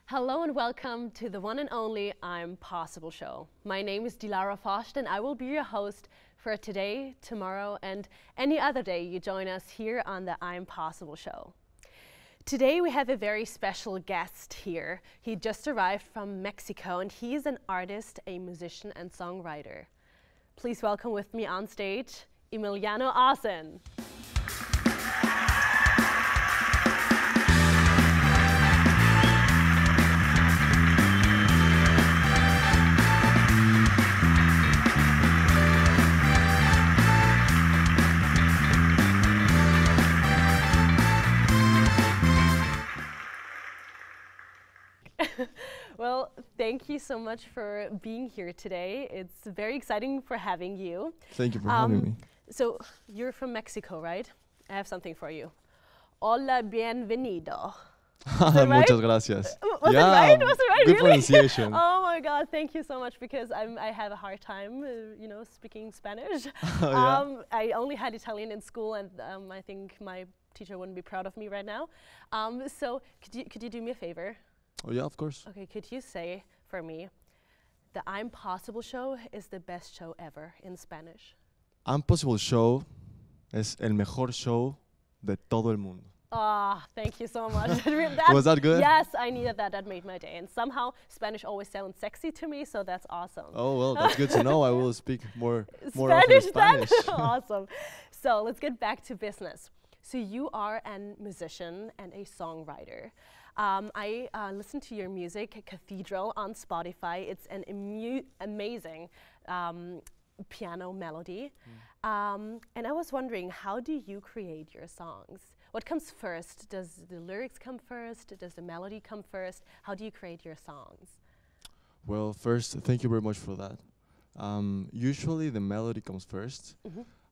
Hello and welcome to the one and only I'm Possible show. My name is Dilara Fost and I will be your host for today, tomorrow, and any other day you join us here on the I'm Possible show. Today we have a very special guest here. He just arrived from Mexico and he's an artist, a musician and songwriter. Please welcome with me on stage, Emiliano Ausin. Well, thank you so much for being here today. It's very exciting for having you. Thank you for having me. So, you're from Mexico, right? I have something for you. Hola, bienvenido. Right? Muchas gracias. Was it right? Was it right? Good Really? pronunciation. Oh my God! Thank you so much because I have a hard time, speaking Spanish. I only had Italian in school, and I think my teacher wouldn't be proud of me right now. So could you do me a favor? Oh yeah, of course. Okay, could you say for me, the I'm Possible show is the best show ever in Spanish? I'm Possible show es el mejor show de todo el mundo. Ah, thank you so much. Was that good? Yes, I needed that. That made my day. And somehow Spanish always sounds sexy to me, so that's awesome. Oh well, that's good to know. I will speak more often Spanish Spanish. then? Awesome. So let's get back to business. So you are a musician and a songwriter. I listened to your music, Cathedral, on Spotify. It's an amazing piano melody. And I was wondering, how do you create your songs? What comes first? Does the lyrics come first? Does the melody come first? How do you create your songs? Well, first, thank you very much for that. Usually the melody comes first.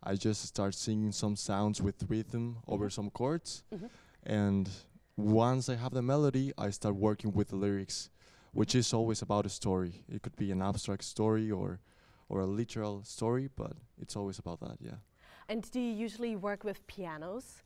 I just start singing some sounds with rhythm over some chords. And once I have the melody, I start working with the lyrics, which is always about a story. It could be an abstract story or a literal story, but it's always about that, yeah. And do you usually work with pianos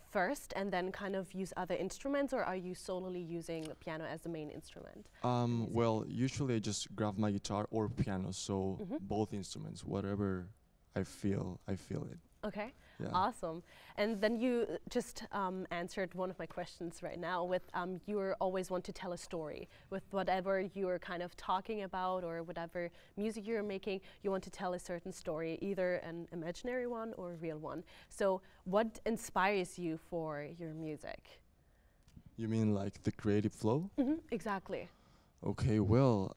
first and then kind of use other instruments, or are you solely using the piano as the main instrument? Well, usually I just grab my guitar or piano, so both instruments, whatever I feel it. Okay, yeah. Awesome. And then you just answered one of my questions right now with you always want to tell a story with whatever you're kind of talking about or whatever music you're making, you want to tell a certain story, either an imaginary one or a real one. So what inspires you for your music? You mean like the creative flow? Exactly. Okay, well,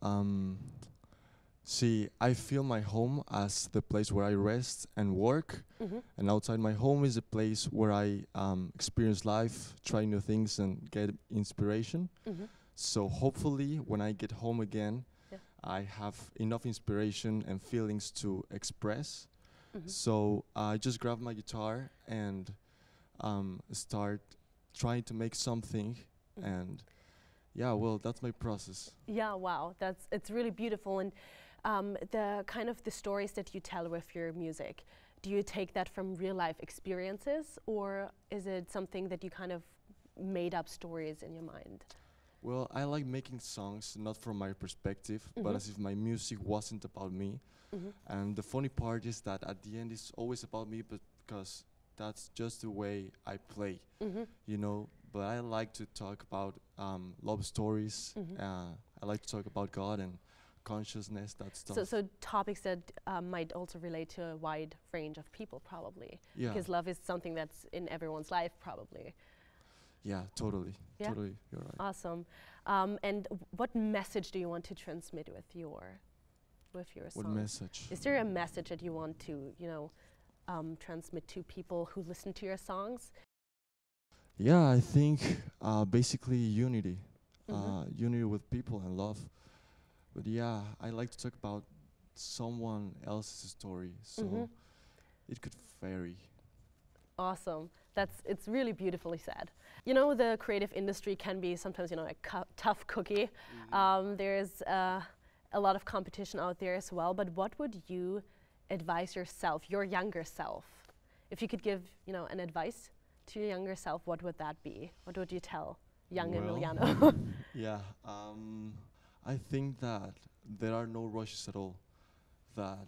see, I feel my home as the place where I rest and work, and outside my home is a place where I experience life, try new things, and get inspiration. So hopefully, when I get home again, I have enough inspiration and feelings to express. So I just grab my guitar and start trying to make something, and yeah, well, that's my process. Yeah, wow, it's really beautiful. And the kind of the stories that you tell with your music, do you take that from real life experiences, or is it something that you kind of made up stories in your mind? Well, I like making songs not from my perspective, but as if my music wasn't about me. And the funny part is that at the end it's always about me, but because that's just the way I play, you know. But I like to talk about love stories. I like to talk about God and consciousness, that stuff. So topics that might also relate to a wide range of people, probably. Yeah. Because love is something that's in everyone's life, probably. Yeah, totally. Yeah. Totally, you're right. Awesome. And what message do you want to transmit with your songs? What message? Is there a message that you want to, transmit to people who listen to your songs? Yeah, I think basically unity. Unity with people and love. But yeah, I like to talk about someone else's story, so it could vary. Awesome. It's really beautifully said. You know, the creative industry can be sometimes, a tough cookie. There's a lot of competition out there as well, but what would you advise yourself, your younger self? If you could give, an advice to your younger self, what would that be? What would you tell young Well, Emiliano? Yeah, I think that there are no rushes at all. That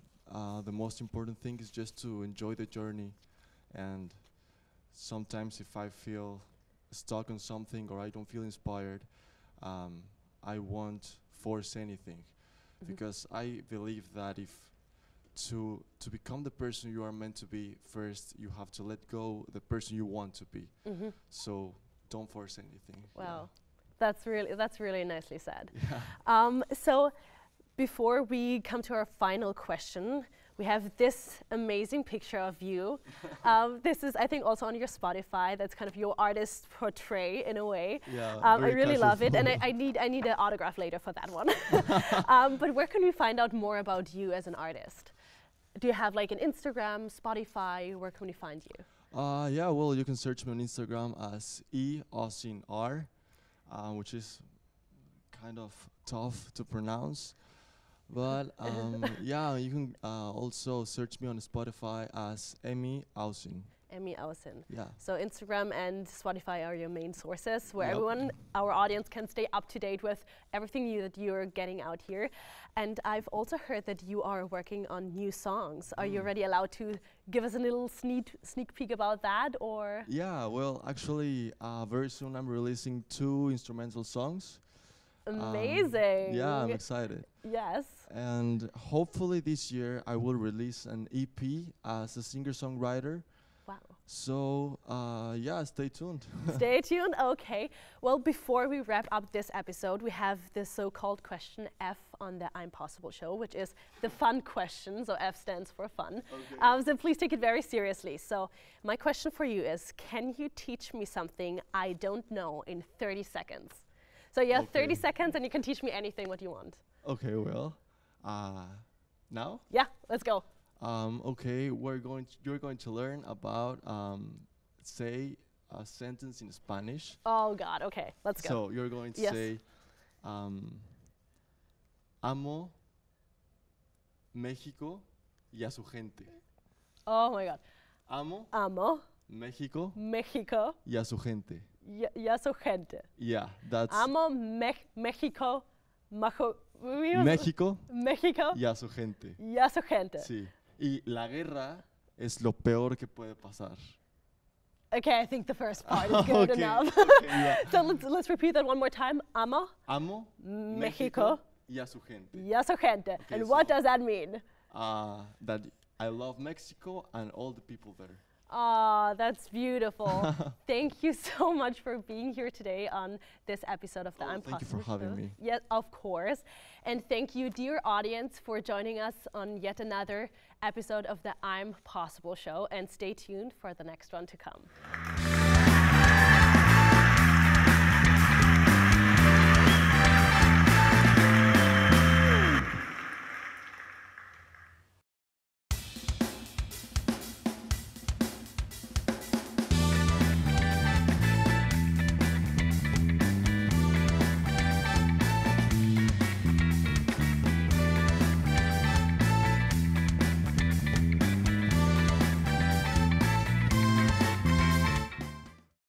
the most important thing is just to enjoy the journey. And sometimes, if I feel stuck on something or I don't feel inspired, um, I won't force anything, because I believe that if to become the person you are meant to be, first you have to let go the person you want to be. So don't force anything. Wow, that's really nicely said. Yeah. So before we come to our final question, we have this amazing picture of you. This is, I think, also on your Spotify. That's kind of your artist portrait in a way. Yeah, I very really casual love it, and photo. I need an autograph later for that one. But where can we find out more about you as an artist? Do you have like an Instagram, Spotify? Where can we find you? Yeah, well, you can search me on Instagram as Ausin, which is kind of tough to pronounce. But yeah, you can also search me on Spotify as Ausin. Ausin. Yeah. So Instagram and Spotify are your main sources where Yep. everyone, our audience, can stay up to date with everything that you're getting out here. And I've also heard that you are working on new songs. Are you already allowed to give us a little sneak peek about that, or? Yeah, well, actually, very soon I'm releasing 2 instrumental songs. Amazing. Yeah, I'm excited. Yes. And hopefully this year I will release an EP as a singer-songwriter. Wow. So yeah, stay tuned. Stay tuned. Okay. Well, before we wrap up this episode, we have the so-called question F on the I'm Possible show, which is the fun question. So F stands for fun. Okay. So please take it very seriously. So my question for you is, can you teach me something I don't know in 30 seconds? So you have 30 Okay. seconds and you can teach me anything what you want. Okay, well, now? Yeah, let's go. Okay, you're going to learn about say a sentence in Spanish. Oh God, okay, let's go. So you're going to Yes. say, amo México y a su gente. Oh my God. Amo Amo México México y a su gente. y a su gente. Yeah, that's Amo México, México México y a su gente. y a su gente. Sí. Y la guerra es lo peor que puede pasar. Okay, I think the first part is good Okay, enough. okay, yeah. So let's repeat that one more time. Amo Amo México y a su gente. y a su gente. Okay, And what so- does that mean? That I love Mexico and all the people there. Oh, that's beautiful. Thank you so much for being here today on this episode of the Oh, I'm thank you Possible for having show. me. Yes, of course. And thank you, dear audience, for joining us on yet another episode of the I'm Possible show. And stay tuned for the next one to come.